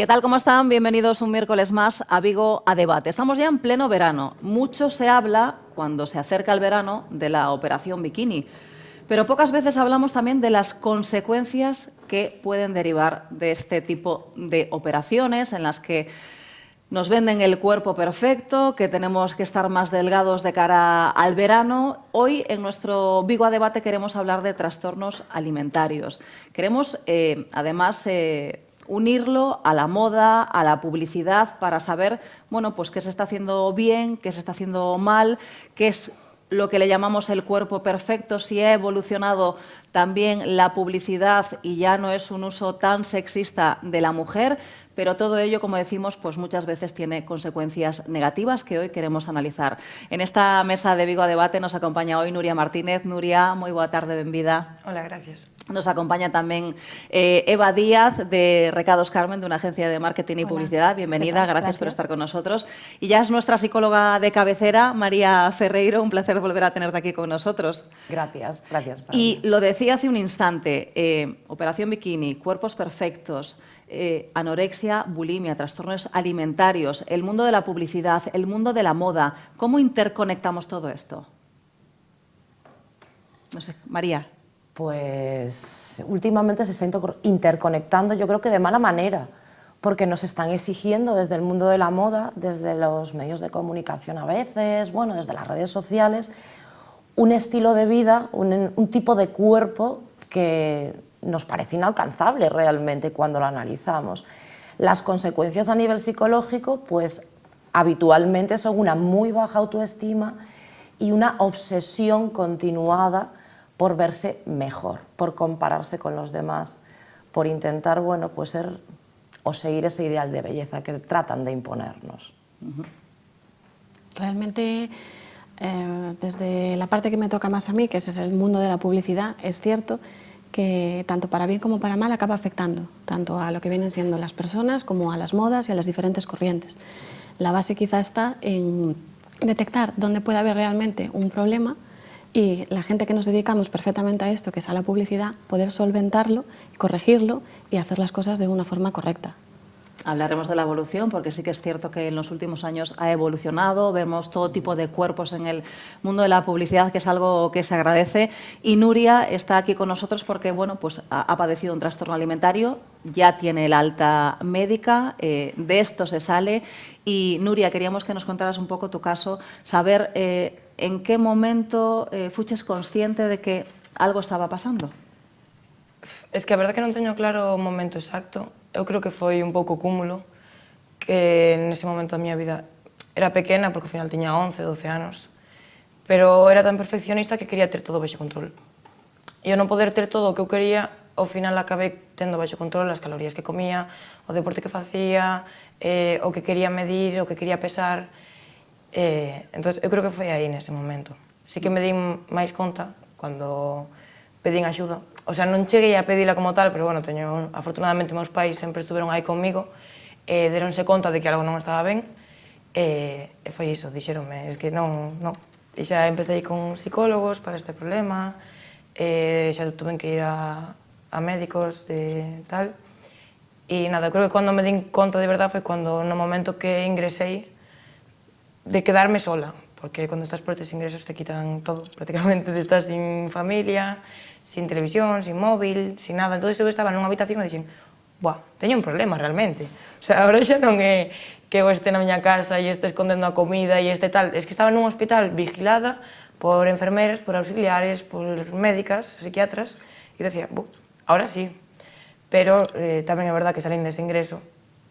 ¿Qué tal? ¿Cómo están? Bienvenidos un miércoles más a Vigo a Debate. Estamos ya en pleno verano. Mucho se habla, cuando se acerca el verano, de la operación bikini. Pero pocas veces hablamos también de las consecuencias que pueden derivar de este tipo de operaciones en las que nos venden el cuerpo perfecto, que tenemos que estar más delgados de cara al verano. Hoy, en nuestro Vigo a Debate, queremos hablar de trastornos alimentarios. Queremos, además, unirlo a la moda, a la publicidad, para saber, bueno, pues qué se está haciendo bien, qué se está haciendo mal, qué es lo que le llamamos el cuerpo perfecto, si ha evolucionado también la publicidad y ya no es un uso tan sexista de la mujer. Pero todo ello, como decimos, pues muchas veces tiene consecuencias negativas que hoy queremos analizar. En esta mesa de Vigo a Debate nos acompaña hoy Nuria Martínez. Nuria, moi boa tarde, benvida. Hola, gracias. Nos acompaña también Eva Díaz, de Recados Carmen, de una agencia de marketing y publicidad. Bienvenida, gracias por estar con nosotros. Y ya es nuestra psicóloga de cabecera, María Ferreiro. Un placer volver a tenerte aquí con nosotros. Gracias, gracias. Y lo decía hace un instante, operación bikini, cuerpos perfectos, anorexia, bulimia, trastornos alimentarios, el mundo de la publicidad, el mundo de la moda. ¿Cómo interconectamos todo esto? No sé, María. Pues últimamente se está interconectando, yo creo que de mala manera, porque nos están exigiendo desde el mundo de la moda, desde los medios de comunicación a veces, bueno, desde las redes sociales, un estilo de vida, un tipo de cuerpo que nos parece inalcanzable realmente cuando lo analizamos. Las consecuencias a nivel psicológico, pues habitualmente son una muy baja autoestima y una obsesión continuada por verse mejor, por compararse con los demás, por intentar, bueno, pues ser o seguir ese ideal de belleza que tratan de imponernos. Realmente, desde la parte que me toca más a mí, que ese es el mundo de la publicidad, es cierto que tanto para bien como para mal acaba afectando tanto a lo que vienen siendo las personas como a las modas y a las diferentes corrientes. La base quizá está en detectar dónde puede haber realmente un problema y la gente que nos dedicamos perfectamente a esto, que es a la publicidad, poder solventarlo, corregirlo y hacer las cosas de una forma correcta. Hablaremos de la evolución, porque sí que es cierto que en los últimos años ha evolucionado, vemos todo tipo de cuerpos en el mundo de la publicidad, que es algo que se agradece. Y Nuria está aquí con nosotros porque, bueno, pues ha padecido un trastorno alimentario, ya tiene el alta médica, de esto se sale. Y Nuria, queríamos que nos contaras un poco tu caso, saber en qué momento fuches consciente de que algo estaba pasando. Es que a verdade que non teño claro o momento exacto. Eu creo que foi un pouco cúmulo, que nese momento da miña vida era pequena, porque ao final tiña 11, 12 anos, pero era tan perfeccionista que quería ter todo baixo control. E ao non poder ter todo o que eu quería, ao final acabei tendo baixo control as calorías que comía, o deporte que facía, o que quería medir, o que quería pesar. Entón, eu creo que foi aí nese momento. Sí que me di máis conta cando pedín axuda. O sea, non cheguei a pedila como tal, pero bueno, afortunadamente meus pais sempre estuveron aí comigo, deronse conta de que algo non estaba ben, e foi iso, dixeronme, es que non. E xa empecé con psicólogos para este problema, xa tuve que ir a médicos de tal, e nada, creo que cando me din conta de verdade foi cando no momento que ingresei de quedarme sola, porque cando estás por estes ingresos te quitan todo, prácticamente estás sin familia, sin televisión, sin móvil, sin nada. Entón, eu estaba nunha habitación e dixen, buah, teño un problema realmente. O sea, agora xa non é que eu este na miña casa e este escondendo a comida e este tal, es que estaba nun hospital vigilada por enfermeras, por auxiliares, por médicas, psiquiatras, e decía, ahora sí. Pero tamén é verdad que salín dese ingreso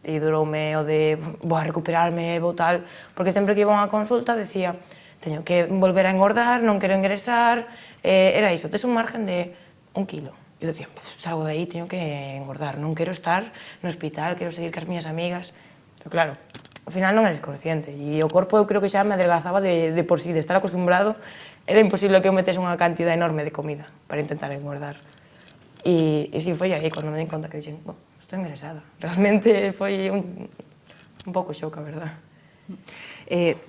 e duroume o de, recuperarme, tal, porque sempre que iba a unha consulta decía, teño que volver a engordar, non quero ingresar, era iso, tes un margen de 1 kilo. E eu decía, salgo de aí, teño que engordar, non quero estar no hospital, quero seguir cas miñas amigas. Pero claro, ao final non eres consciente, e o corpo eu creo que xa me adelgazaba de por sí, de estar acostumbrado, era imposible que eu metese unha cantidad enorme de comida para intentar engordar. E si foi aí, cando me di conta que dixen, estou ingresada. Realmente foi un pouco shock, a verdad.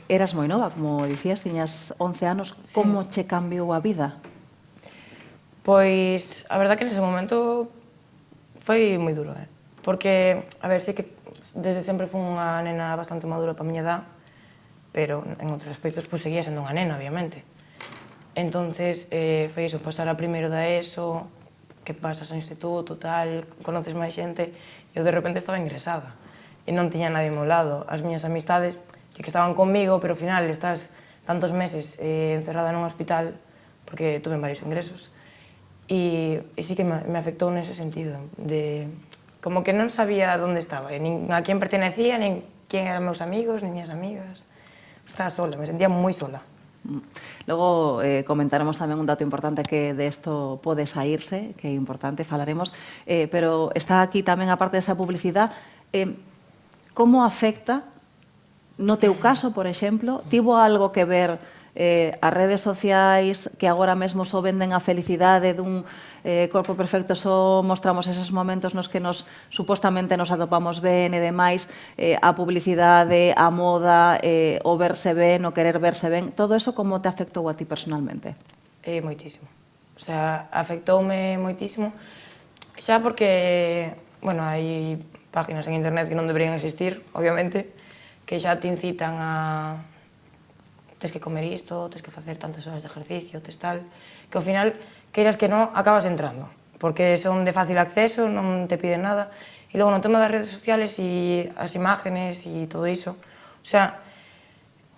Eras moi nova, como dicías, tiñas 11 anos. Como che cambiou a vida? Pois, a verdad que nese momento foi moi duro, porque, a ver, sí que desde sempre fui unha nena bastante madura para a miña edad, pero en outros aspectos pues, seguía sendo unha nena, obviamente. Entonces, foi iso, pasar a primeiro da ESO, que pasas ao instituto, tal, conoces máis xente, e eu de repente estaba ingresada, e non tiña nadie ao meu lado. As miñas amistades sí que estaban conmigo, pero ao final estás tantos meses encerrada nun hospital, porque tuve varios ingresos, e sí que me afectou nese sentido, de como que non sabía onde estaba, nin a quién pertenecía, nin quién eran meus amigos, nin miñas amigas. Estaba sola, me sentía moi sola. Logo comentaremos tamén un dato importante que de isto pode saírse, que é importante, falaremos, pero está aquí tamén, aparte desa publicidade, como afecta, no teu caso, por exemplo, tivo algo que ver as redes sociais que agora mesmo só venden a felicidade dun corpo perfecto, só mostramos eses momentos nos que nos supostamente nos atopamos ben e demais, a publicidade, a moda, o verse ben, o querer verse ben, todo eso como te afectou a ti personalmente? Moitísimo. O sea, afectoume moitísimo, xa porque, bueno, hai páginas en internet que non deberían existir, obviamente, que xa te incitan a tes que comer isto, tes que facer tantas horas de ejercicio, tes tal, que ao final, queiras que non, acabas entrando, porque son de fácil acceso, non te piden nada, e logo no tema das redes sociales e as imágenes e todo iso, o sea,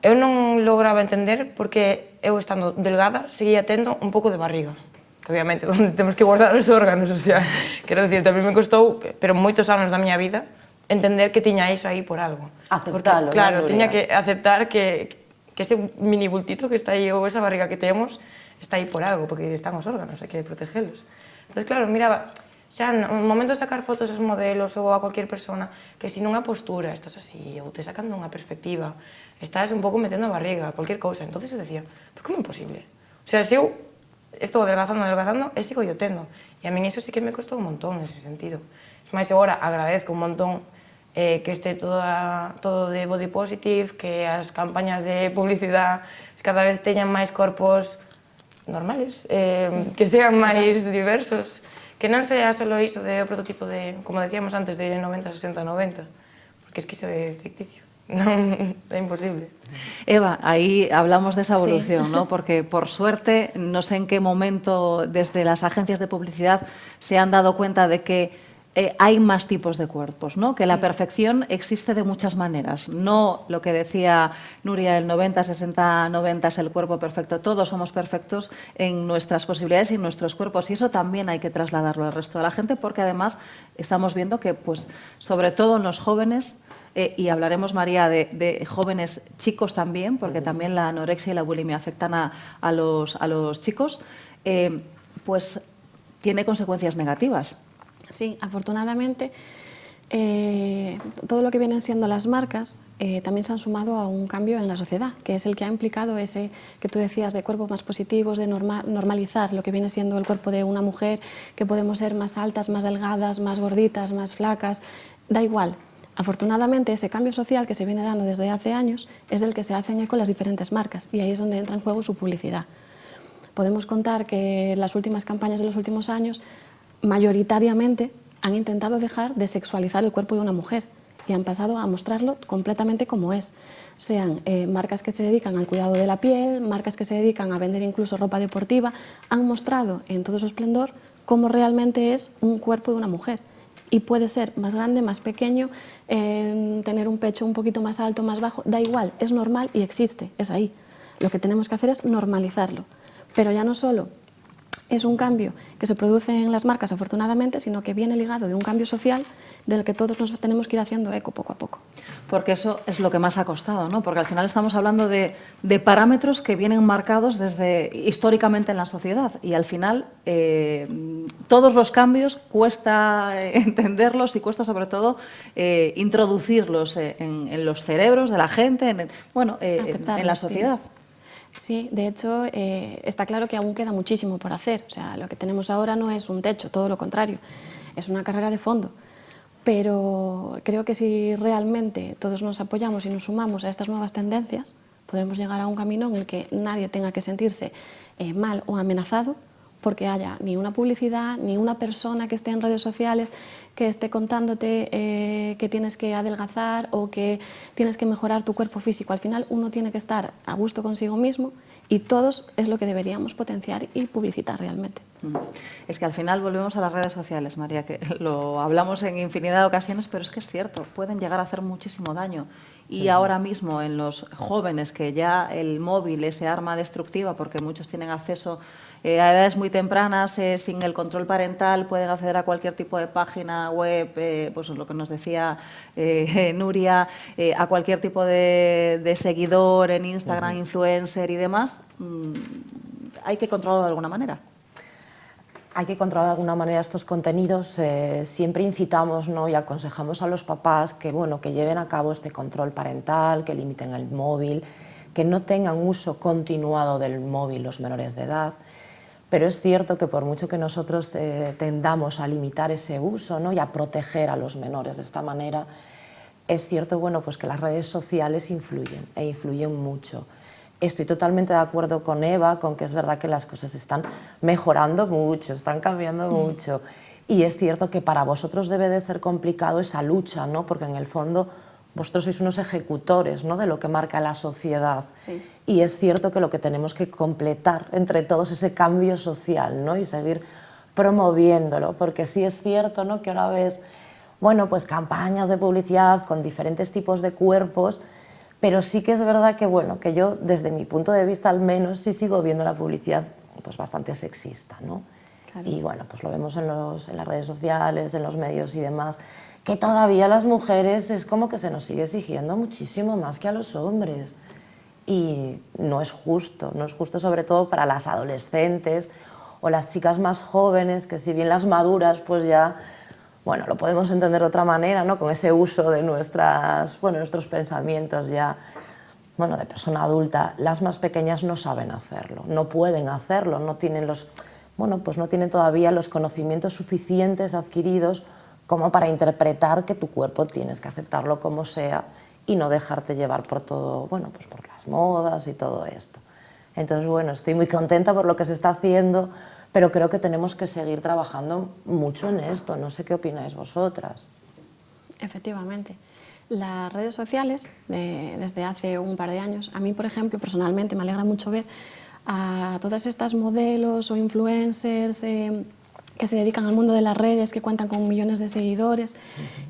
eu non lograba entender porque eu estando delgada seguía tendo un pouco de barriga, que obviamente onde temos que guardar os órganos, o sea, quero dicir, tamén me costou, pero moitos anos da miña vida, entender que tiña iso aí por algo. Aceptalo, porque, claro, ¿no, tiña Nuria? que aceptar que ese mini bultito que está aí ou esa barriga que temos está aí por algo, porque están os órganos, hai que protegelos. Entón, claro, miraba, xa no momento de sacar fotos aos modelos ou a cualquier persona, que si nunha postura estás así, ou te sacan dunha perspectiva, estás un pouco metendo a barriga, cualquier cousa. Entón, eu decía, pero como é posible? O sea, se eu estou adelgazando, e sigo yo tendo. E a min iso sí que me costou un montón nese sentido. Mais agora agradezco un montón que este todo de body positive, que as campañas de publicidade cada vez teñan máis corpos normales, que sean máis diversos, que non sea só iso de prototipo de, como decíamos antes, de 90, 60, 90, porque es que iso é ficticio, non é imposible. Eva, aí hablamos desa evolución, Sí. ¿no? Porque por suerte, no sé en qué momento desde las agencias de publicidad se han dado cuenta de que hay más tipos de cuerpos, ¿no? Que la perfección existe de muchas maneras. No lo que decía Nuria, el 90, 60, 90 es el cuerpo perfecto. Todos somos perfectos en nuestras posibilidades y en nuestros cuerpos. Y eso también hay que trasladarlo al resto de la gente, porque además estamos viendo que, pues, sobre todo en los jóvenes, y hablaremos, María, de jóvenes chicos también, porque también la anorexia y la bulimia afectan a los chicos, pues tiene consecuencias negativas. Sí, afortunadamente, todo lo que vienen siendo las marcas también se han sumado a un cambio en la sociedad, que es el que ha implicado ese que tú decías de cuerpos más positivos, de normalizar lo que viene siendo el cuerpo de una mujer, que podemos ser más altas, más delgadas, más gorditas, más flacas, da igual. Afortunadamente, ese cambio social que se viene dando desde hace años es del que se hacen eco las diferentes marcas, y ahí es donde entra en juego su publicidad. Podemos contar que las últimas campañas de los últimos años mayoritariamente han intentado dejar de sexualizar el cuerpo de una mujer y han pasado a mostrarlo completamente como es. Sean marcas que se dedican al cuidado de la piel, marcas que se dedican a vender incluso ropa deportiva, han mostrado en todo su esplendor cómo realmente es un cuerpo de una mujer. Y puede ser más grande, más pequeño, tener un pecho un poquito más alto, más bajo, da igual, es normal y existe, es ahí. Lo que tenemos que hacer es normalizarlo. Pero ya no solo es un cambio que se produce en las marcas, afortunadamente, sino que viene ligado de un cambio social del que todos nos tenemos que ir haciendo eco poco a poco. Porque eso es lo que más ha costado, ¿no? Porque al final estamos hablando de parámetros que vienen marcados desde históricamente en la sociedad, y al final todos los cambios cuesta entenderlos y cuesta sobre todo introducirlos en los cerebros de la gente, en la sociedad. Sí. Sí, de hecho, está claro que aún queda muchísimo por hacer. O sea, lo que tenemos ahora no es un techo, todo lo contrario, es una carrera de fondo. Pero creo que si realmente todos nos apoyamos y nos sumamos a estas nuevas tendencias, podremos llegar a un camino en el que nadie tenga que sentirse mal o amenazado porque haya ni una publicidad, ni una persona que esté en redes sociales que esté contándote que tienes que adelgazar o que tienes que mejorar tu cuerpo físico. Al final uno tiene que estar a gusto consigo mismo y todos es lo que deberíamos potenciar y publicitar realmente. Es que al final volvemos a las redes sociales, María, que lo hablamos en infinidad de ocasiones, pero es que es cierto, pueden llegar a hacer muchísimo daño. Y ahora mismo en los jóvenes, que ya el móvil, ese arma destructiva, porque muchos tienen acceso a edades muy tempranas, sin el control parental, pueden acceder a cualquier tipo de página web, pues lo que nos decía Nuria, a cualquier tipo de seguidor en Instagram, influencer y demás, hay que controlarlo de alguna manera. Hay que controlar de alguna manera estos contenidos. Siempre incitamos, ¿no?, y aconsejamos a los papás que, bueno, que lleven a cabo este control parental, que limiten el móvil, que no tengan uso continuado del móvil los menores de edad. Pero es cierto que por mucho que nosotros tendamos a limitar ese uso, ¿no?, y a proteger a los menores de esta manera, es cierto, bueno, pues que las redes sociales influyen, e influyen mucho. Estoy totalmente de acuerdo con Eva, con que es verdad que las cosas están mejorando mucho, están cambiando mucho. Y es cierto que para vosotros debe de ser complicado esa lucha, ¿no?, porque en el fondo vosotros sois unos ejecutores, ¿no?, de lo que marca la sociedad. Sí. Y es cierto que lo que tenemos que completar entre todos es ese cambio social, ¿no?, y seguir promoviéndolo, porque sí es cierto, ¿no?, que ahora ves, bueno, pues campañas de publicidad con diferentes tipos de cuerpos, pero sí que es verdad que, bueno, que yo, desde mi punto de vista al menos, sí sigo viendo la publicidad pues bastante sexista, ¿no? Claro. Y bueno, pues lo vemos en las redes sociales, en los medios y demás, que todavía las mujeres es como que se nos sigue exigiendo muchísimo más que a los hombres. Y no es justo sobre todo para las adolescentes o las chicas más jóvenes, que si bien las maduras pues ya, bueno, lo podemos entender de otra manera, ¿no?, con ese uso de nuestros pensamientos ya, bueno, de persona adulta. Las más pequeñas no saben hacerlo, no pueden hacerlo, no tienen no tienen todavía los conocimientos suficientes adquiridos como para interpretar que tu cuerpo tienes que aceptarlo como sea y no dejarte llevar por todo, bueno, pues por las modas y todo esto. Entonces, bueno, estoy muy contenta por lo que se está haciendo, pero creo que tenemos que seguir trabajando mucho en esto. No sé qué opináis vosotras. Efectivamente. Las redes sociales, desde hace un par de años, a mí, por ejemplo, personalmente me alegra mucho ver a todas estas modelos o influencers que se dedican al mundo de las redes, que cuentan con millones de seguidores,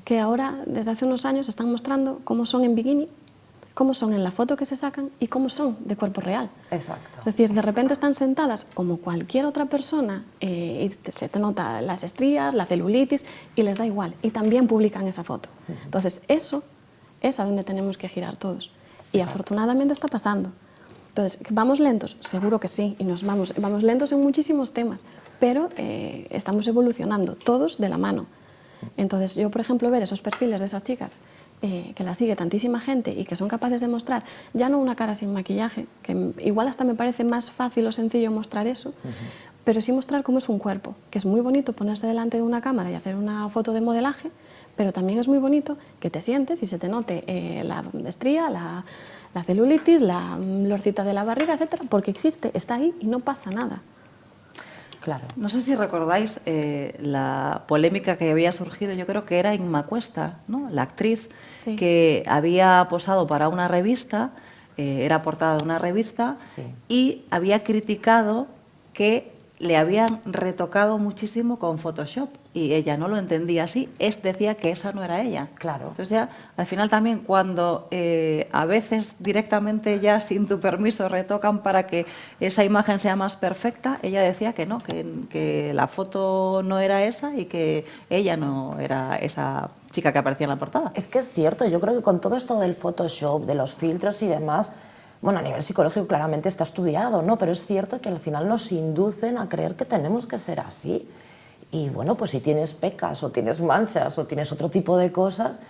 que ahora, desde hace unos años, están mostrando cómo son en bikini, cómo son en la foto que se sacan y cómo son de cuerpo real. Exacto. Es decir, de repente están sentadas como cualquier otra persona y se te nota las estrías, la celulitis y les da igual. Y también publican esa foto. Entonces, eso es a donde tenemos que girar todos. Y Exacto. afortunadamente está pasando. Entonces, ¿vamos lentos? Seguro que sí. Y vamos lentos en muchísimos temas. Pero estamos evolucionando todos de la mano. Entonces, yo, por ejemplo, ver esos perfiles de esas chicas que las sigue tantísima gente y que son capaces de mostrar, ya no una cara sin maquillaje, que igual hasta me parece más fácil o sencillo mostrar eso, pero sí mostrar cómo es un cuerpo, que es muy bonito ponerse delante de una cámara y hacer una foto de modelaje, pero también es muy bonito que te sientes y se te note la estría, la celulitis, la lorcita de la barriga, etcétera, porque existe, está ahí y no pasa nada. Claro. No sé si recordáis la polémica que había surgido, yo creo que era Inma Cuesta, ¿no?, la actriz, Sí. que había posado para una revista, era portada de una revista, Sí. y había criticado que le habían retocado muchísimo con Photoshop y ella no lo entendía así, decía que esa no era ella. Claro. Entonces ya, al final también cuando a veces directamente ya sin tu permiso retocan para que esa imagen sea más perfecta, ella decía que no, que la foto no era esa y que ella no era esa chica que aparecía en la portada. Es que es cierto, yo creo que con todo esto del Photoshop, de los filtros y demás, bueno, a nivel psicológico claramente está estudiado, ¿no? Pero es cierto que al final nos inducen a creer que tenemos que ser así. Y bueno, pues si tienes pecas o tienes manchas o tienes otro tipo de cosas,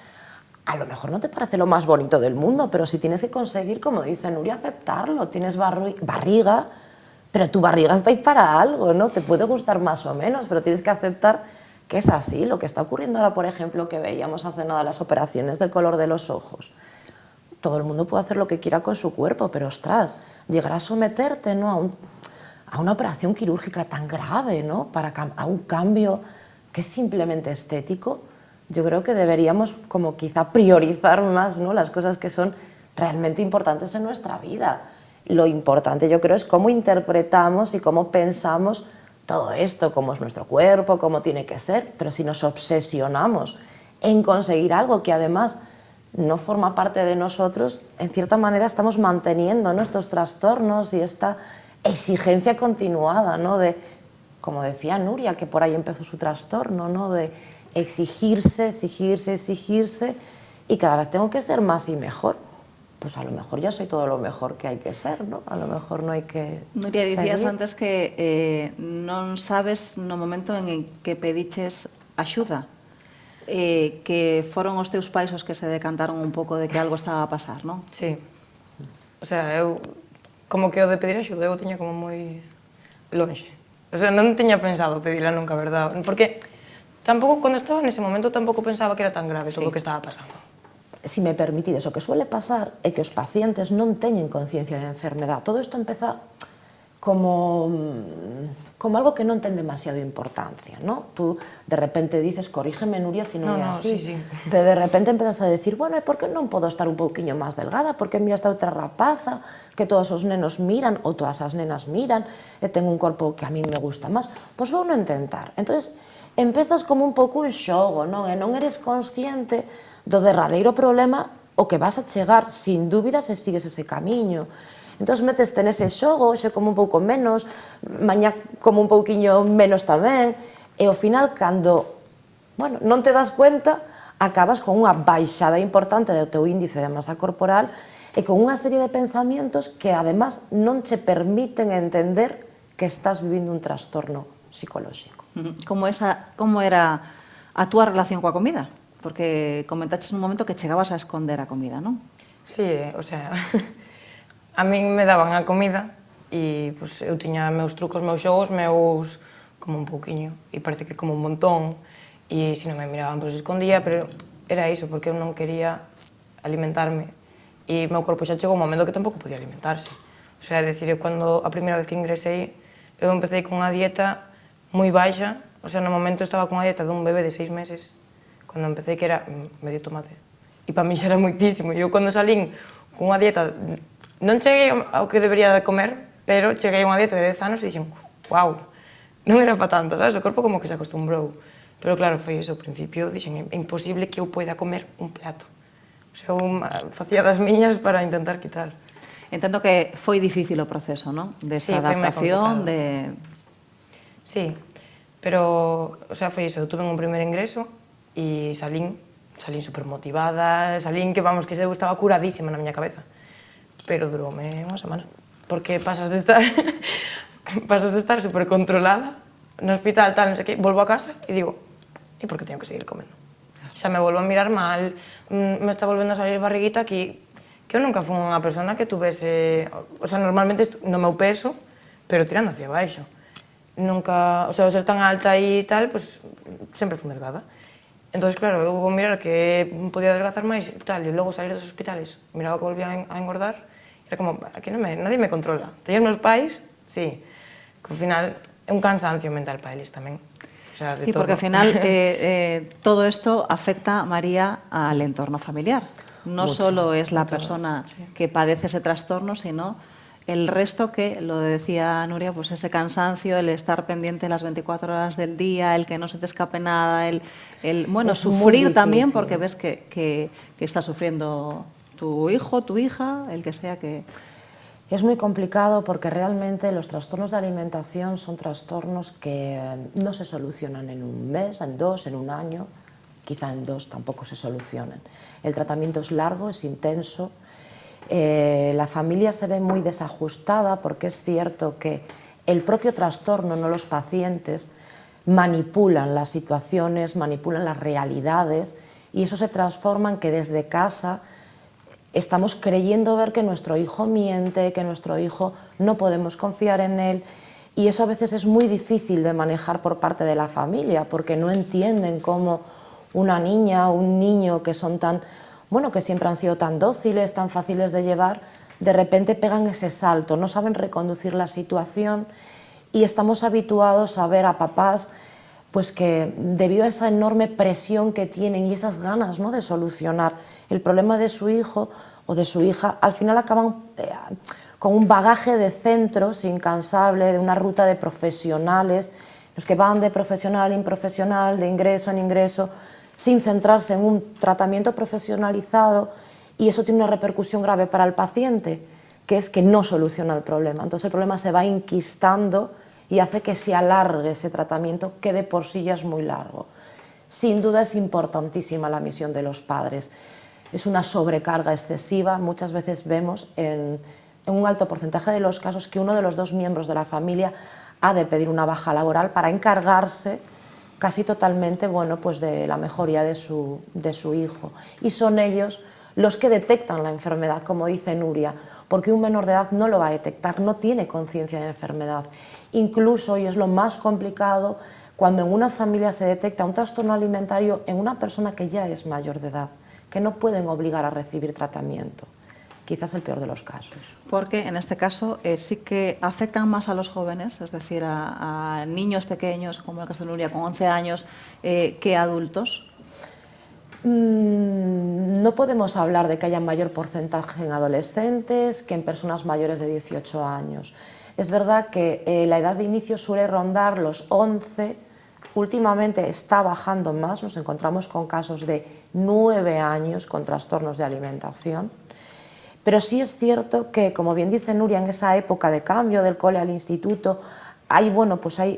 a lo mejor no te parece lo más bonito del mundo, pero si tienes que conseguir, como dice Nuria, aceptarlo. Tienes barriga, pero tu barriga está ahí para algo, ¿no? Te puede gustar más o menos, pero tienes que aceptar que es así. Lo que está ocurriendo ahora, por ejemplo, que veíamos hace nada las operaciones del color de los ojos. Todo el mundo puede hacer lo que quiera con su cuerpo, pero ostras, llegar a someterte, ¿no?, a una operación quirúrgica tan grave, ¿no?, a un cambio que es simplemente estético, yo creo que deberíamos como quizá priorizar más, ¿no?, las cosas que son realmente importantes en nuestra vida. Lo importante, yo creo, es cómo interpretamos y cómo pensamos todo esto, cómo es nuestro cuerpo, cómo tiene que ser, pero si nos obsesionamos en conseguir algo que además no forma parte de nosotros, en cierta manera estamos manteniendo, ¿no?, estos trastornos y esta exigencia continuada, ¿no?, de, como decía Nuria, que por ahí empezó su trastorno, ¿no?, de exigirse, exigirse, exigirse, y cada vez tengo que ser más y mejor. Pues a lo mejor ya soy todo lo mejor que hay que ser, ¿no? A lo mejor no hay que Nuria, dicías seguir. antes que non sabes no momento en que pediches axuda, que foron os teus pais os que se decantaron un pouco de que algo estaba a pasar, non? Sí. O sea, eu, como que o de pedir axuda, eu tiña como moi longe. O sea, non tiña pensado pedila nunca, verdad? Porque tampouco, cando estaba nese momento, tampouco pensaba que era tan grave todo o que estaba pasando. Si me permitides, o que suele pasar é que os pacientes non teñen conciencia de enfermedad. Todo isto empeza como algo que non ten demasiado importancia, ¿no? Tú de repente dices, corrígeme, Nuria, si non é así, sí. pero de repente empezas a decir, bueno, e por que non podo estar un pouquiño máis delgada? Porque mira esta outra rapaza que todos os nenos miran, ou todas as nenas miran, e ten un corpo que a mí me gusta máis. Pois vou non intentar. Entonces, empezas como un pouco un xogo, non? E non eres consciente do derradeiro problema o que vas a chegar, sin dúbida, se sigues ese camiño. Entón, meteste nese xogo, xe como un pouco menos, mañá como un pouquiño menos tamén, e ao final, cando, bueno, non te das cuenta, acabas con unha baixada importante do teu índice de masa corporal e con unha serie de pensamientos que, además, non che permiten entender que estás vivindo un trastorno psicolóxico. Como era a túa relación coa comida? Porque comentaches un momento que chegabas a esconder a comida, non? Sí, o sea, a min me daban a comida e pues, eu tiña meus trucos, meus xogos, meus como un pouquiño, e parece que como un montón, e se non me miraban, pues escondía, pero era iso, porque eu non quería alimentarme, e meu corpo xa chegou un momento que tampouco podía alimentarse. O sea, é dicir, eu cando a primeira vez que ingresei, eu empecé con unha dieta moi baixa, o sea, no momento estaba con unha dieta dun bebé de 6 meses, cando empecé que era medio tomate. E para mí xa era moitísimo. E eu cando salín con unha dieta, non cheguei ao que debería de comer, pero cheguei a unha dieta de 10 anos e dixen, wow, non era para tanto, sabes? O corpo como que se acostumbrou. Pero claro, foi iso, ao principio dixen, é imposible que eu poida comer un plato. O sea, eu facía das miñas para intentar quitar. Entendo que foi difícil o proceso, non? Desa Sí, foi moi adaptación, complicado. Sí, pero, o sea, foi iso, eu tuve un primeiro ingreso e salín supermotivada, salín que, vamos, que eu estaba curadísima na miña cabeza. Pero duroume unha semana, porque pasas de estar supercontrolada no hospital, tal, non sei que, volvo a casa e digo, e por que teño que seguir comendo? Xa me volvo a mirar mal, me está volvendo a salir barriguita aquí, que eu nunca fui unha persona que tuvese, o sea, normalmente no meu peso, pero tirando hacia baixo. Nunca, o sea, ao ser tan alta e tal, pues, sempre fui delgada. Entón, claro, eu vou mirar que podía adelgazar máis e tal, e logo salir dos hospitales, miraba que volvía a engordar, era como, aquí nadie me controla. Teño os meus pais, sí, que ao final é un cansancio mental para eles tamén. O sea, de Sí, todo. porque ao final todo esto afecta, María, al entorno familiar. No solo es la persona que padece ese trastorno, sino el resto que, lo decía Nuria, pues ese cansancio, el estar pendiente las 24 horas del día, el que no se te escape nada, el bueno, sufrir también porque ves que está sufriendo tu hijo, tu hija, el que sea que... Es muy complicado porque realmente los trastornos de alimentación son trastornos que no se solucionan en un mes, en 2, en un año, quizá en 2 tampoco se solucionan. El tratamiento es largo, es intenso. La familia se ve muy desajustada porque es cierto que el propio trastorno, no los pacientes, manipulan las situaciones, manipulan las realidades y eso se transforma en que desde casa estamos creyendo ver que nuestro hijo miente, que nuestro hijo no podemos confiar en él y eso a veces es muy difícil de manejar por parte de la familia porque no entienden cómo una niña o un niño que son tan, bueno, que siempre han sido tan dóciles, tan fáciles de llevar, de repente pegan ese salto, no saben reconducir la situación y estamos habituados a ver a papás pues que debido a esa enorme presión que tienen y esas ganas, ¿no?, de solucionar el problema de su hijo o de su hija, al final acaban con un bagaje de centros incansable, de una ruta de profesionales, los que van de profesional en profesional, de ingreso en ingreso, sin centrarse en un tratamiento profesionalizado, y eso tiene una repercusión grave para el paciente, que es que no soluciona el problema. Entonces el problema se va enquistando y hace que se alargue ese tratamiento, que de por sí ya es muy largo. Sin duda es importantísima la misión de los padres. Es una sobrecarga excesiva. Muchas veces vemos en un alto porcentaje de los casos que uno de los dos miembros de la familia ha de pedir una baja laboral para encargarse casi totalmente, bueno, pues de la mejoría de su hijo. Y son ellos los que detectan la enfermedad, como dice Nuria, porque un menor de edad no lo va a detectar, no tiene conciencia de enfermedad. Incluso, y es lo más complicado, cuando en una familia se detecta un trastorno alimentario en una persona que ya es mayor de edad, que no pueden obligar a recibir tratamiento. Quizás el peor de los casos. Porque en este caso sí que afectan más a los jóvenes, es decir, a niños pequeños, como el caso de Nuria, con 11 años, que a adultos. No podemos hablar de que haya mayor porcentaje en adolescentes que en personas mayores de 18 años. Es verdad que la edad de inicio suele rondar los 11, últimamente está bajando más, nos encontramos con casos de 9 años con trastornos de alimentación. Pero sí es cierto que, como bien dice Nuria, en esa época de cambio del cole al instituto, hay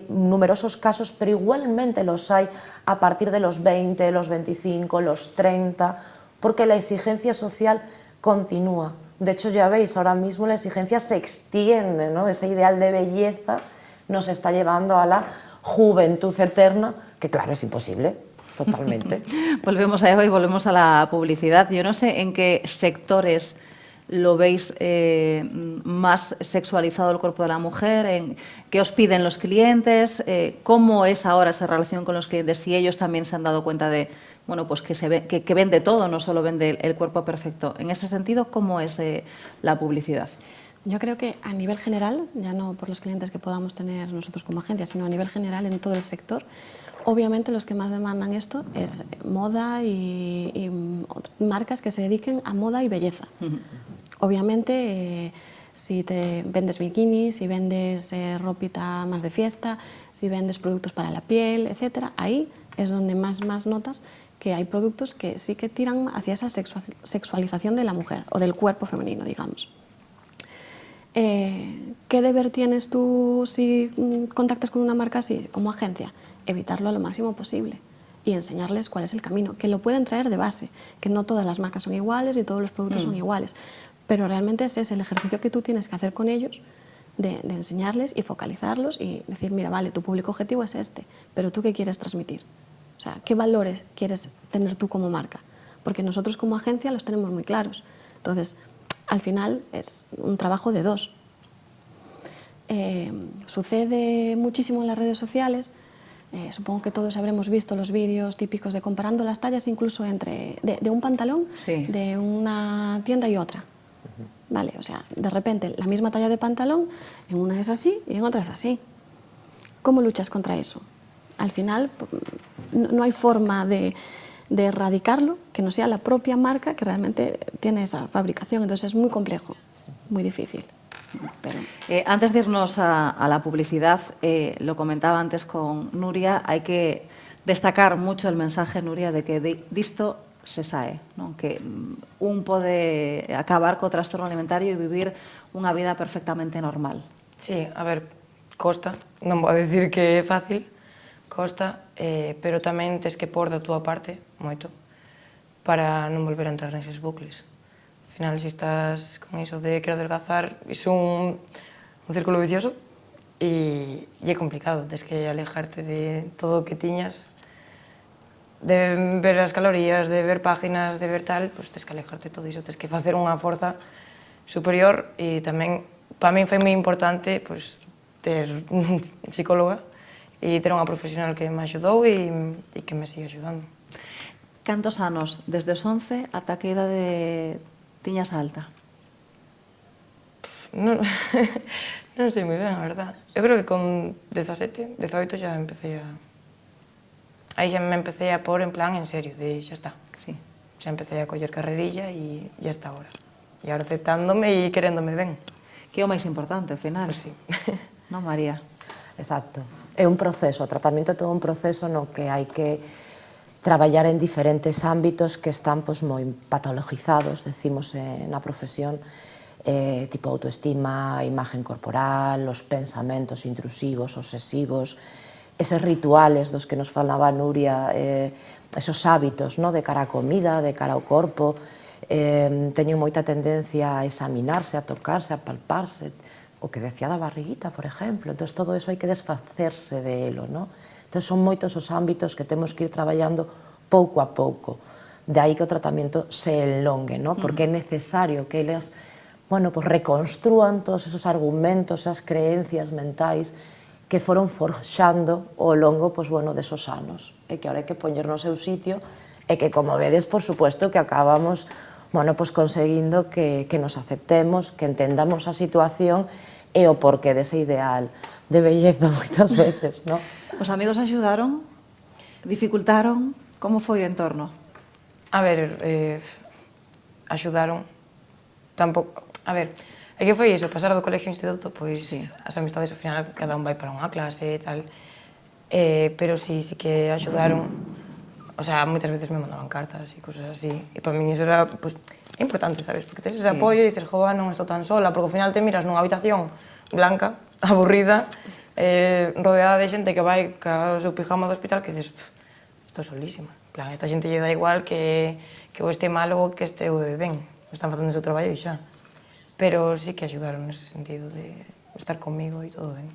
numerosos casos, pero igualmente los hay a partir de los 20, los 25, los 30, porque la exigencia social continúa. De hecho, ya veis, ahora mismo la exigencia se extiende, ¿no? Ese ideal de belleza nos está llevando a la juventud eterna, que claro, es imposible, totalmente. Volvemos a Eva y volvemos a la publicidad. Yo no sé en qué sectores lo veis más sexualizado el cuerpo de la mujer, en qué os piden los clientes, cómo es ahora esa relación con los clientes, si ellos también se han dado cuenta de, bueno, pues que vende todo, no solo vende el cuerpo perfecto. En ese sentido, ¿cómo es la publicidad? Yo creo que a nivel general, ya no por los clientes que podamos tener nosotros como agencia, sino a nivel general en todo el sector, obviamente los que más demandan esto es moda y marcas que se dediquen a moda y belleza. Obviamente, si te vendes bikinis, si vendes ropita más de fiesta, si vendes productos para la piel, etcétera, ahí es donde más notas que hay productos que sí que tiran hacia esa sexualización de la mujer o del cuerpo femenino, digamos. ¿Qué deber tienes tú si contactas con una marca así, como agencia? Evitarlo lo máximo posible y enseñarles cuál es el camino, que lo pueden traer de base, que no todas las marcas son iguales y todos los productos son iguales, pero realmente ese es el ejercicio que tú tienes que hacer con ellos, de enseñarles y focalizarlos y decir, mira, vale, tu público objetivo es este, pero ¿tú qué quieres transmitir? O sea, ¿qué valores quieres tener tú como marca? Porque nosotros como agencia los tenemos muy claros. Entonces, al final es un trabajo de dos. Sucede muchísimo en las redes sociales. Supongo que todos habremos visto los vídeos típicos de comparando las tallas incluso de un pantalón, sí, de una tienda y otra. Vale, o sea, de repente la misma talla de pantalón, en una es así y en otra es así. ¿Cómo luchas contra eso? Al final no hay forma de erradicarlo que no sea la propia marca que realmente tiene esa fabricación. Entonces es muy complejo, muy difícil. Pero... antes de irnos a la publicidad, lo comentaba antes con Nuria, hay que destacar mucho el mensaje, Nuria, de que disto se sae, ¿no? Que un pode acabar co trastorno alimentario e vivir unha vida perfectamente normal. Sí, a ver, costa, non vou decir que é fácil, costa, pero tamén tes que pôr da túa parte, moito, para non volver a entrar neses bucles. Al final, se estás con iso de quero adelgazar, iso un círculo vicioso e é complicado, tes que alejarte de todo o que tiñas, de ver as calorías, de ver páginas, de ver tal, pues tes que alejarte de todo iso, tes que facer unha forza superior e tamén, para min foi moi importante, pues, ter psicóloga e ter unha profesional que me axudou e que me sigue axudando. Cantos anos, desde os 11 ata que idade tiñas alta? Non sei moi ben, a verdad. Eu creo que con 17, 18 ya empecé a aí xa me empecé a pôr en plan en serio, de xa está. Sí. Xa empecé a coller carrerilla e ya está ahora. E ahora aceptándome e queréndome ben. Que é o máis importante, ao final. Pois sí. Non, María? Exacto. É un proceso, o tratamento é todo un proceso no que hai que traballar en diferentes ámbitos que están pois, moi patologizados, decimos na profesión, tipo autoestima, imagen corporal, os pensamentos intrusivos, obsesivos, eses rituales dos que nos falaba Nuria, esos hábitos de cara á comida, de cara ao corpo, teñen moita tendencia a examinarse, a tocarse, a palparse, o que decía da barriguita, por exemplo. Entón, todo eso hai que desfacerse de elo, non? Entón, son moitos os ámbitos que temos que ir traballando pouco a pouco. De aí que o tratamento se elongue, non? Porque é necesario que eles, bueno, pues reconstrúan todos esos argumentos, esas creencias mentais que foron forxando ao longo, pues, bueno, desos anos. E que ahora hai que poñer no seu sitio e que, como vedes, por suposto, que acabamos, bueno, pues conseguindo que nos aceptemos, que entendamos a situación e o porqué dese ideal de belleza moitas veces, non? Os amigos axudaron? Dificultaron? Como foi o entorno? A ver, axudaron. Tampouco, a ver, é que foi iso, pasar do colegio ao instituto, pois Sí. as amistades ao final cada un vai para unha clase e tal, pero sí que axudaron, o sea, moitas veces me mandaban cartas e cousas así, e para min iso era, pois, é importante, sabes, porque tes ese apoio e dices, joa, non estou tan sola, porque ao final te miras nunha habitación blanca, aburrida, rodeada de xente que vai ca o seu pijama do hospital, que dices, estou solísima, en plan, esta xente lle dá igual que eu este mal ou que este ben, están facendo o seu traballo e xa. Pero sí que axudaron nese sentido de estar comigo e todo ben.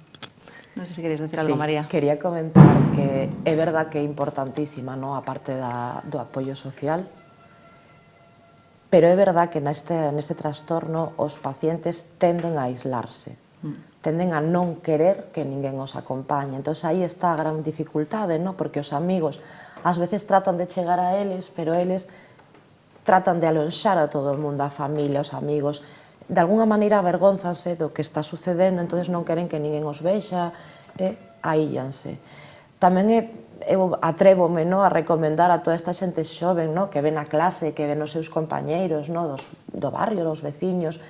Non sei se queres decir algo, María. Quería comentar que é verdad que é importantísima, non, a parte do apoio social, pero é verdad que neste trastorno os pacientes tenden a aislarse, tenden a non querer que ninguén os acompañe. Entón, aí está a gran dificultade, non? Porque os amigos ás veces tratan de chegar a eles, pero eles tratan de alonxar a todo o mundo, a familia, os amigos, de alguna maneira avergonzanse do que está sucedendo, entón non queren que ninguén os vexa, aíllanse. Tamén eu atrévome a recomendar a toda esta xente xoven que ven a clase, que ven os seus compañeiros do barrio, dos veciños,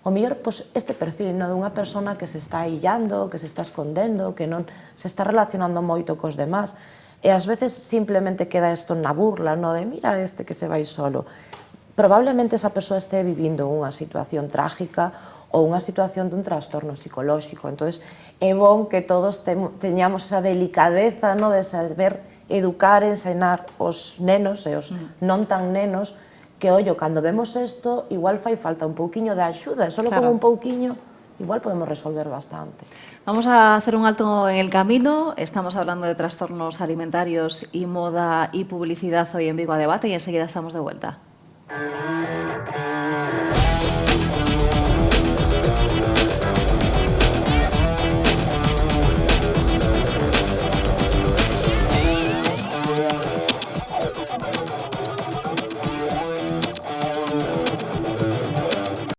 o mellor este perfil dunha persona que se está illando, que se está escondendo, que non se está relacionando moito cos demás, e ás veces simplemente queda isto na burla, de mira este que se vai solo. Probablemente esa persoa este vivindo unha situación trágica ou unha situación dun trastorno psicolóxico. Entón, é bon que todos teñamos esa delicadeza de saber educar, ensinar os nenos e os non tan nenos que, ollo, cando vemos isto, igual fai falta un pouquiño de axuda, e só con un pouquiño igual podemos resolver bastante. Vamos a hacer un alto en el camino. Estamos hablando de trastornos alimentarios y moda y publicidad hoy en Vigo a Debate y enseguida estamos de vuelta.